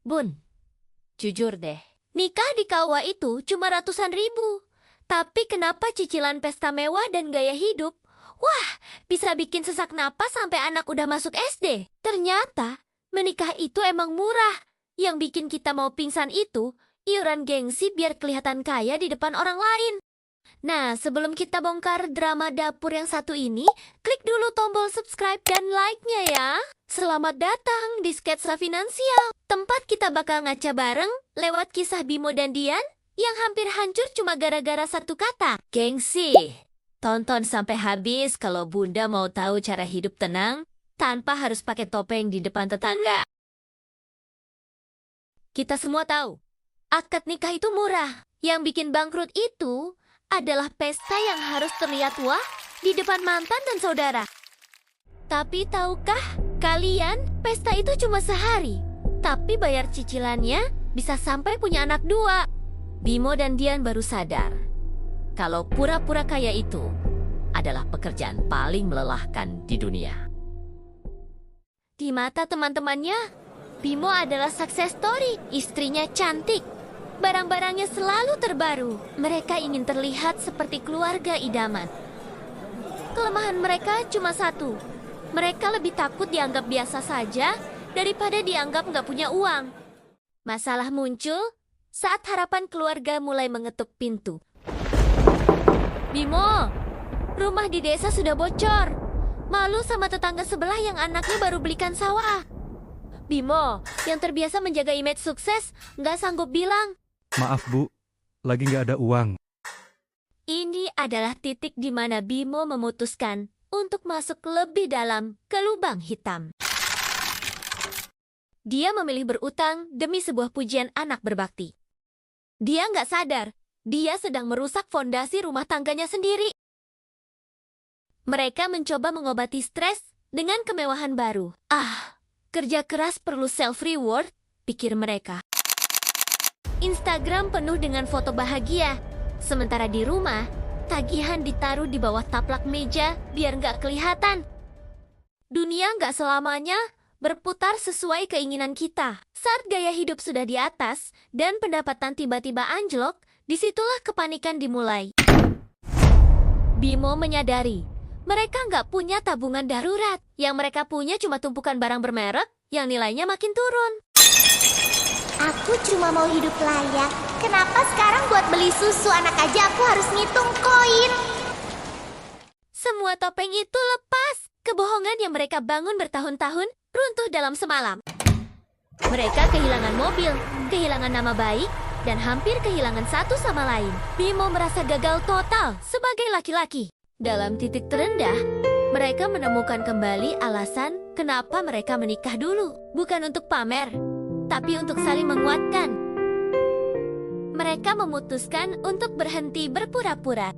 Bun, jujur deh. Nikah di KUA itu cuma ratusan ribu. Tapi kenapa cicilan pesta mewah dan gaya hidup? Wah, bisa bikin sesak napas sampai anak udah masuk SD. Ternyata, menikah itu emang murah. Yang bikin kita mau pingsan itu, iuran gengsi biar kelihatan kaya di depan orang lain. Nah, sebelum kita bongkar drama dapur yang satu ini, klik dulu tombol subscribe dan like-nya ya. Selamat datang di Sketsa Finansial, tempat kita bakal ngaca bareng lewat kisah Bimo dan Dian yang hampir hancur cuma gara-gara satu kata, gengsi. Tonton sampai habis kalau Bunda mau tahu cara hidup tenang tanpa harus pakai topeng di depan tetangga. Kita semua tahu, akad nikah itu murah. Yang bikin bangkrut itu adalah pesta yang harus terlihat wah di depan mantan dan saudara. Tapi tahukah kalian, pesta itu cuma sehari, tapi bayar cicilannya bisa sampai punya anak 2. Bimo dan Dian baru sadar kalau pura-pura kaya itu adalah pekerjaan paling melelahkan di dunia. Di mata teman-temannya, Bimo adalah success story. Istrinya cantik, barang-barangnya selalu terbaru. Mereka ingin terlihat seperti keluarga idaman. Kelemahan mereka cuma satu. Mereka lebih takut dianggap biasa saja daripada dianggap nggak punya uang. Masalah muncul saat harapan keluarga mulai mengetuk pintu. Bimo, rumah di desa sudah bocor. Malu sama tetangga sebelah yang anaknya baru belikan sawah. Bimo, yang terbiasa menjaga image sukses, nggak sanggup bilang. Maaf Bu, lagi nggak ada uang. Ini adalah titik di mana Bimo memutuskan untuk masuk lebih dalam ke lubang hitam. Dia memilih berutang demi sebuah pujian anak berbakti. Dia nggak sadar, dia sedang merusak fondasi rumah tangganya sendiri. Mereka mencoba mengobati stres dengan kemewahan baru. Kerja keras perlu self-reward, pikir mereka. Instagram penuh dengan foto bahagia. Sementara di rumah, tagihan ditaruh di bawah taplak meja biar nggak kelihatan. Dunia nggak selamanya berputar sesuai keinginan kita. Saat gaya hidup sudah di atas dan pendapatan tiba-tiba anjlok, disitulah kepanikan dimulai. Bimo menyadari, mereka nggak punya tabungan darurat. Yang mereka punya cuma tumpukan barang bermerek yang nilainya makin turun. Aku cuma mau hidup layak. Kenapa sekarang buat beli susu anak aja aku harus ngitung koin? Semua topeng itu lepas. Kebohongan yang mereka bangun bertahun-tahun runtuh dalam semalam. Mereka kehilangan mobil, kehilangan nama baik, dan hampir kehilangan satu sama lain. Bimo merasa gagal total sebagai laki-laki. Dalam titik terendah, mereka menemukan kembali alasan kenapa mereka menikah dulu. Bukan untuk pamer, tapi untuk saling menguatkan. Mereka memutuskan untuk berhenti berpura-pura.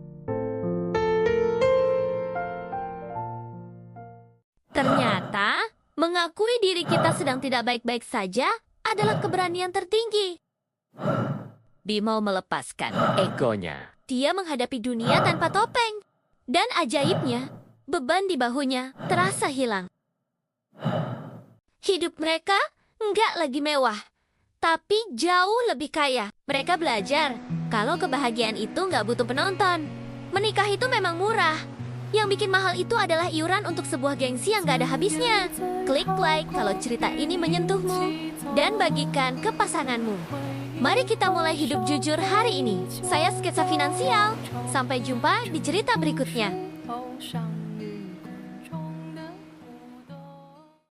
Ternyata, mengakui diri kita sedang tidak baik-baik saja adalah keberanian tertinggi. Bimo melepaskan egonya. Dia menghadapi dunia tanpa topeng. Dan ajaibnya, beban di bahunya terasa hilang. Hidup mereka nggak lagi mewah, tapi jauh lebih kaya. Mereka belajar kalau kebahagiaan itu nggak butuh penonton. Menikah itu memang murah. Yang bikin mahal itu adalah iuran untuk sebuah gengsi yang nggak ada habisnya. Klik like kalau cerita ini menyentuhmu dan bagikan ke pasanganmu. Mari kita mulai hidup jujur hari ini. Saya Sketsa Finansial. Sampai jumpa di cerita berikutnya.